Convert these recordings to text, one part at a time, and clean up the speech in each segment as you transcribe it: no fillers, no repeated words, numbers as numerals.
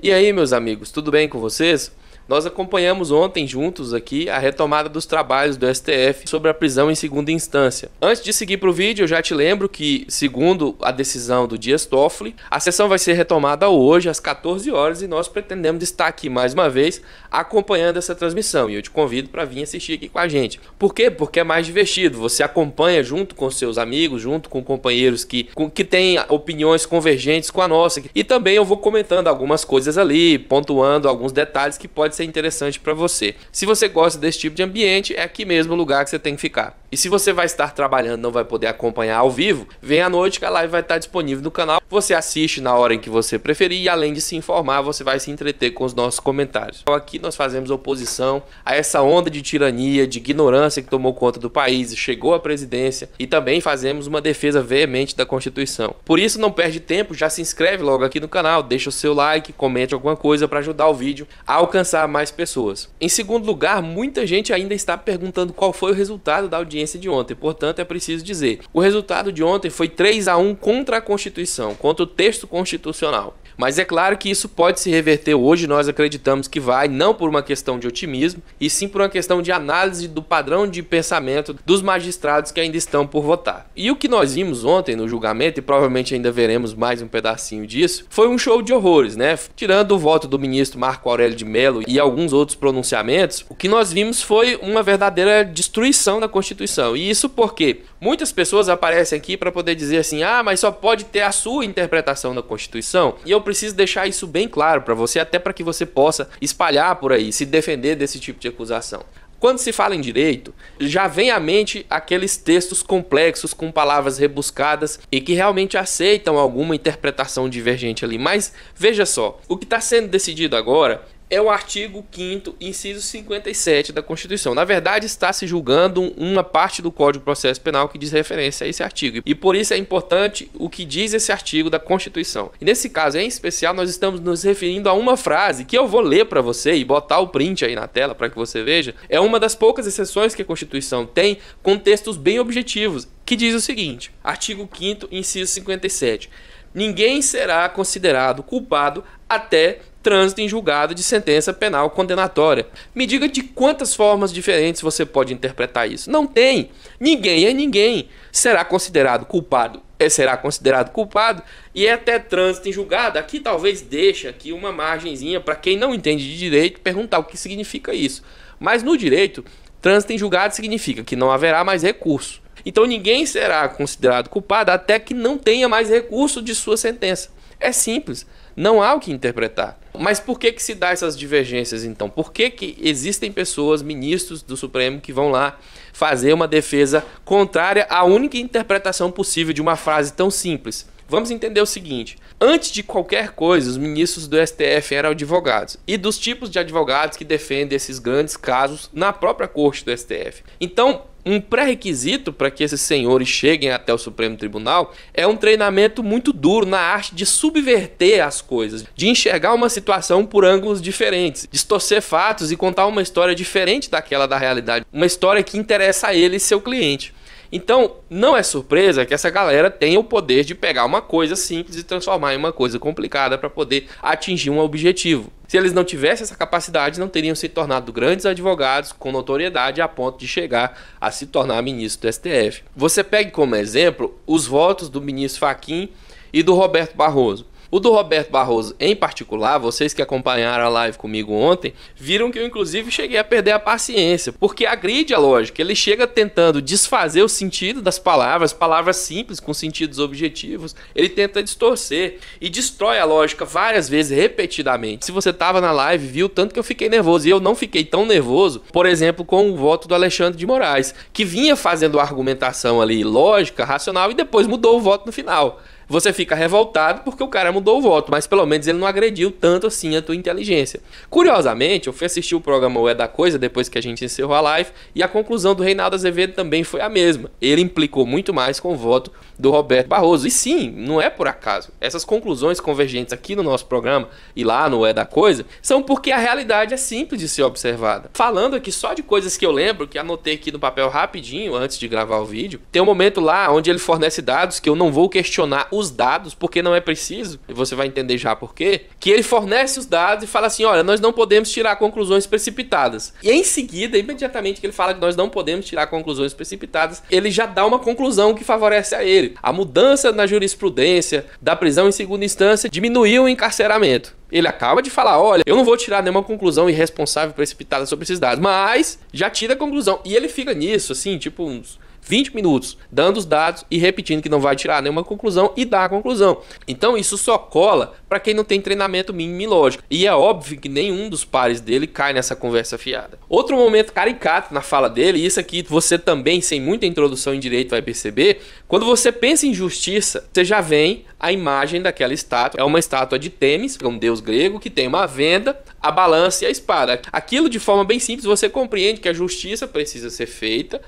E aí, meus amigos, tudo bem com vocês? Nós acompanhamos ontem juntos aqui a retomada dos trabalhos do STF sobre a prisão em segunda instância. Antes de seguir para o vídeo, eu já te lembro que, segundo a decisão do Dias Toffoli, a sessão vai ser retomada hoje às 14 horas e nós pretendemos estar aqui mais uma vez acompanhando essa transmissão. E eu te convido para vir assistir aqui com a gente. Por quê? Porque é mais divertido. Você acompanha junto com seus amigos, junto com companheiros que têm opiniões convergentes com a nossa. E também eu vou comentando algumas coisas ali, pontuando alguns detalhes que podem ser interessante para você. Se você gosta desse tipo de ambiente, é aqui mesmo o lugar que você tem que ficar. E se você vai estar trabalhando, não vai poder acompanhar ao vivo, vem à noite que a live vai estar disponível no canal. Você assiste na hora em que você preferir e além de se informar, você vai se entreter com os nossos comentários. Então aqui nós fazemos oposição a essa onda de tirania, de ignorância que tomou conta do país e chegou à presidência, e também fazemos uma defesa veemente da Constituição. Por isso não perde tempo, já se inscreve logo aqui no canal, deixa o seu like, comente alguma coisa para ajudar o vídeo a alcançar mais pessoas. Em segundo lugar, muita gente ainda está perguntando qual foi o resultado da audiência de ontem. Portanto, é preciso dizer, o resultado de ontem foi 3-1 contra a Constituição, contra o texto constitucional. Mas é claro que isso pode se reverter hoje, nós acreditamos que vai, não por uma questão de otimismo, e sim por uma questão de análise do padrão de pensamento dos magistrados que ainda estão por votar. E o que nós vimos ontem no julgamento, e provavelmente ainda veremos mais um pedacinho disso, foi um show de horrores, né? Tirando o voto do ministro Marco Aurélio de Mello e alguns outros pronunciamentos, o que nós vimos foi uma verdadeira destruição da Constituição. E isso porque muitas pessoas aparecem aqui para poder dizer assim, mas só pode ter a sua interpretação da Constituição. E eu preciso deixar isso bem claro para você, até para que você possa espalhar por aí, se defender desse tipo de acusação. Quando se fala em direito, já vem à mente aqueles textos complexos com palavras rebuscadas e que realmente aceitam alguma interpretação divergente ali. Mas veja só, o que está sendo decidido agora é o artigo 5º, inciso 57 da Constituição. Na verdade, está se julgando uma parte do Código de Processo Penal que diz referência a esse artigo. E por isso é importante o que diz esse artigo da Constituição. E nesse caso em especial, nós estamos nos referindo a uma frase que eu vou ler para você e botar o print aí na tela para que você veja. É uma das poucas exceções que a Constituição tem com textos bem objetivos, que diz o seguinte, artigo 5º, inciso 57. Ninguém será considerado culpado até trânsito em julgado de sentença penal condenatória. Me diga de quantas formas diferentes você pode interpretar isso. Não tem. Ninguém é ninguém. Será considerado culpado. Será considerado culpado e é até trânsito em julgado. Aqui talvez deixe aqui uma margenzinha para quem não entende de direito perguntar o que significa isso. Mas no direito, trânsito em julgado significa que não haverá mais recurso. Então ninguém será considerado culpado até que não tenha mais recurso de sua sentença. É simples, não há o que interpretar. Mas por que se dá essas divergências então? Por que existem pessoas, ministros do Supremo, que vão lá fazer uma defesa contrária à única interpretação possível de uma frase tão simples? Vamos entender o seguinte, antes de qualquer coisa, os ministros do STF eram advogados, e dos tipos de advogados que defendem esses grandes casos na própria corte do STF. Então, um pré-requisito para que esses senhores cheguem até o Supremo Tribunal é um treinamento muito duro na arte de subverter as coisas, de enxergar uma situação por ângulos diferentes, distorcer fatos e contar uma história diferente daquela da realidade, uma história que interessa a ele e seu cliente. Então, não é surpresa que essa galera tenha o poder de pegar uma coisa simples e transformar em uma coisa complicada para poder atingir um objetivo. Se eles não tivessem essa capacidade, não teriam se tornado grandes advogados com notoriedade a ponto de chegar a se tornar ministro do STF. Você pegue como exemplo os votos do ministro Fachin e do Roberto Barroso. O do Roberto Barroso, em particular, vocês que acompanharam a live comigo ontem, viram que eu inclusive cheguei a perder a paciência, porque agride a lógica, ele chega tentando desfazer o sentido das palavras, palavras simples com sentidos objetivos, ele tenta distorcer e destrói a lógica várias vezes, repetidamente. Se você estava na live, viu tanto que eu fiquei nervoso, e eu não fiquei tão nervoso, por exemplo, com o voto do Alexandre de Moraes, que vinha fazendo argumentação ali lógica, racional, e depois mudou o voto no final. Você fica revoltado porque o cara mudou o voto, mas pelo menos ele não agrediu tanto assim a tua inteligência. Curiosamente, eu fui assistir o programa O É da Coisa depois que a gente encerrou a live e a conclusão do Reinaldo Azevedo também foi a mesma. Ele implicou muito mais com o voto do Roberto Barroso. E sim, não é por acaso. Essas conclusões convergentes aqui no nosso programa e lá no É da Coisa são porque a realidade é simples de ser observada. Falando aqui só de coisas que eu lembro, que anotei aqui no papel rapidinho antes de gravar o vídeo, tem um momento lá onde ele fornece dados que eu não vou questionar os dados, porque não é preciso, e você vai entender já por quê, que ele fornece os dados e fala assim, olha, nós não podemos tirar conclusões precipitadas. E em seguida, imediatamente que ele fala que nós não podemos tirar conclusões precipitadas, ele já dá uma conclusão que favorece a ele. A mudança na jurisprudência da prisão em segunda instância diminuiu o encarceramento. Ele acaba de falar, olha, eu não vou tirar nenhuma conclusão irresponsável precipitada sobre esses dados, mas já tira a conclusão. E ele fica nisso, assim, tipo uns 20 minutos, dando os dados e repetindo que não vai tirar nenhuma conclusão e dá a conclusão. Então isso só cola para quem não tem treinamento mínimo em lógica. E é óbvio que nenhum dos pares dele cai nessa conversa fiada. Outro momento caricato na fala dele, e isso aqui você também, sem muita introdução em direito, vai perceber, quando você pensa em justiça, você já vem a imagem daquela estátua. É uma estátua de Têmis, um deus grego, que tem uma venda, a balança e a espada. Aquilo, de forma bem simples, você compreende que a justiça precisa ser feita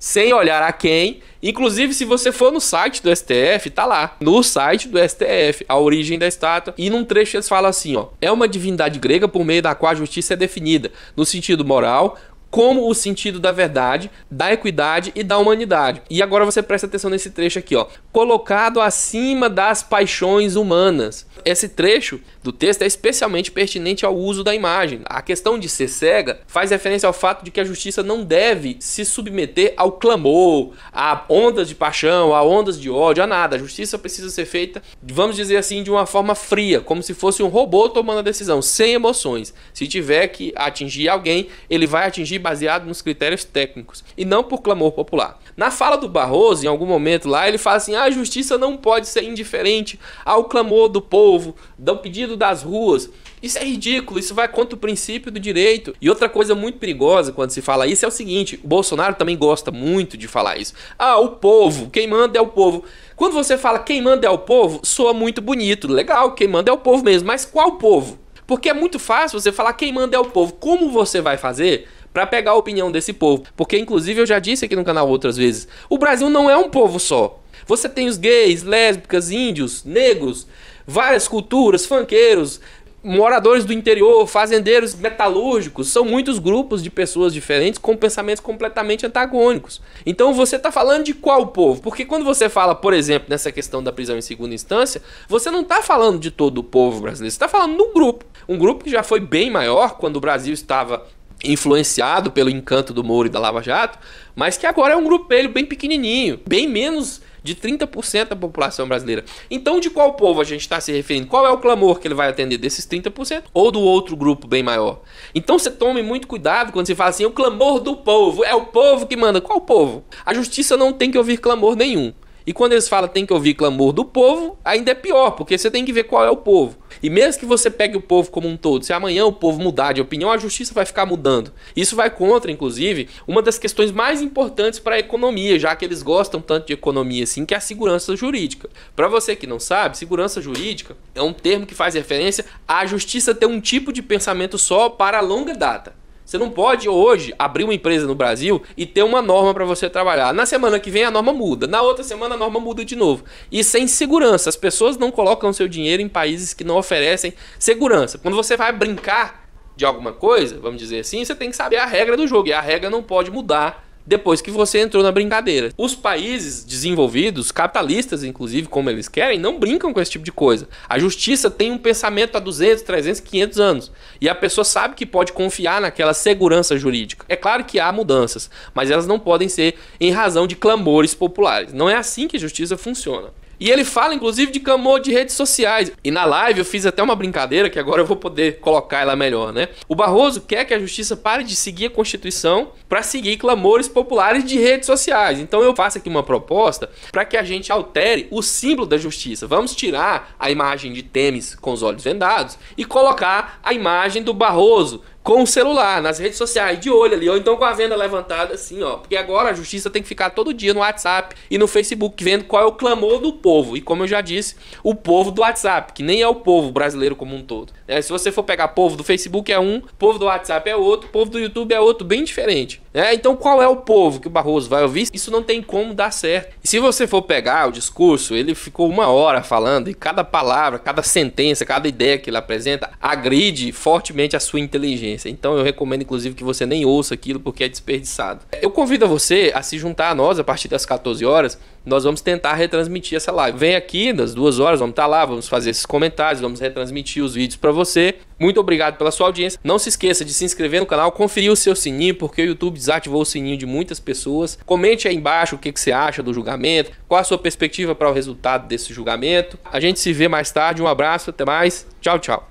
sem olhar a quem. Inclusive, se você for no site do STF, tá lá, no site do STF, a origem da estátua, e num trecho eles falam assim, ó, é uma divindade grega por meio da qual a justiça é definida, no sentido moral, como o sentido da verdade, da equidade e da humanidade. E agora você presta atenção nesse trecho aqui, ó, colocado acima das paixões humanas. Esse trecho do texto é especialmente pertinente ao uso da imagem. A questão de ser cega faz referência ao fato de que a justiça não deve se submeter ao clamor, a ondas de paixão, a ondas de ódio, a nada. A justiça precisa ser feita, vamos dizer assim, de uma forma fria, como se fosse um robô tomando a decisão, sem emoções. Se tiver que atingir alguém, ele vai atingir baseado nos critérios técnicos e não por clamor popular. Na fala do Barroso, em algum momento lá, ele fala assim, a justiça não pode ser indiferente ao clamor do povo, do pedido das ruas. Isso é ridículo, isso vai contra o princípio do direito. E outra coisa muito perigosa quando se fala isso é o seguinte, o Bolsonaro também gosta muito de falar isso. Ah, o povo, quem manda é o povo. Quando você fala quem manda é o povo, soa muito bonito, legal, quem manda é o povo mesmo, mas qual povo? Porque é muito fácil você falar quem manda é o povo. Como você vai fazer para pegar a opinião desse povo? Porque, inclusive, eu já disse aqui no canal outras vezes, o Brasil não é um povo só. Você tem os gays, lésbicas, índios, negros, várias culturas, funkeiros, moradores do interior, fazendeiros, metalúrgicos, são muitos grupos de pessoas diferentes com pensamentos completamente antagônicos. Então você está falando de qual povo? Porque quando você fala, por exemplo, nessa questão da prisão em segunda instância, você não está falando de todo o povo brasileiro, você está falando de um grupo. Um grupo que já foi bem maior quando o Brasil estava influenciado pelo encanto do Moro e da Lava Jato, mas que agora é um grupelho bem pequenininho, bem menos de 30% da população brasileira. Então, de qual povo a gente está se referindo? Qual é o clamor que ele vai atender, desses 30% ou do outro grupo bem maior? Então, você tome muito cuidado quando você fala assim, o clamor do povo, é o povo que manda. Qual povo? A justiça não tem que ouvir clamor nenhum. E quando eles falam tem que ouvir clamor do povo, ainda é pior, porque você tem que ver qual é o povo. E mesmo que você pegue o povo como um todo, se amanhã o povo mudar de opinião, a justiça vai ficar mudando. Isso vai contra, inclusive, uma das questões mais importantes para a economia, já que eles gostam tanto de economia assim, que é a segurança jurídica. Para você que não sabe, segurança jurídica é um termo que faz referência à justiça ter um tipo de pensamento só para a longa data. Você não pode hoje abrir uma empresa no Brasil e ter uma norma para você trabalhar. Na semana que vem a norma muda, na outra semana a norma muda de novo. E sem segurança, as pessoas não colocam seu dinheiro em países que não oferecem segurança. Quando você vai brincar de alguma coisa, vamos dizer assim, você tem que saber a regra do jogo. E a regra não pode mudar depois que você entrou na brincadeira. Os países desenvolvidos, capitalistas inclusive, como eles querem, não brincam com esse tipo de coisa. A justiça tem um pensamento há 200, 300, 500 anos. E a pessoa sabe que pode confiar naquela segurança jurídica. É claro que há mudanças, mas elas não podem ser em razão de clamores populares. Não é assim que a justiça funciona. E ele fala, inclusive, de clamor de redes sociais. E na live eu fiz até uma brincadeira, que agora eu vou poder colocar ela melhor, né? O Barroso quer que a justiça pare de seguir a Constituição para seguir clamores populares de redes sociais. Então eu faço aqui uma proposta para que a gente altere o símbolo da justiça. Vamos tirar a imagem de Têmis com os olhos vendados e colocar a imagem do Barroso com o celular, nas redes sociais, de olho ali, ou então com a venda levantada assim, ó. Porque agora a justiça tem que ficar todo dia no WhatsApp e no Facebook vendo qual é o clamor do povo. E como eu já disse, o povo do WhatsApp, que nem é o povo brasileiro como um todo. Se você for pegar povo do Facebook é um, povo do WhatsApp é outro, povo do YouTube é outro, bem diferente. Então qual é o povo que o Barroso vai ouvir? Isso não tem como dar certo. E se você for pegar o discurso, ele ficou 1 hora falando e cada palavra, cada sentença, cada ideia que ele apresenta agride fortemente a sua inteligência. audiência. Então eu recomendo inclusive que você nem ouça aquilo porque é desperdiçado. Eu convido você a se juntar a nós a partir das 14 horas. Nós vamos tentar retransmitir essa live. Vem aqui nas 2 horas, vamos estar lá, vamos fazer esses comentários, vamos retransmitir os vídeos para você. Muito obrigado pela sua audiência. Não se esqueça de se inscrever no canal, conferir o seu sininho, porque o YouTube desativou o sininho de muitas pessoas. Comente aí embaixo o que você acha do julgamento, qual a sua perspectiva para o resultado desse julgamento. A gente se vê mais tarde. Um abraço, até mais. Tchau, tchau.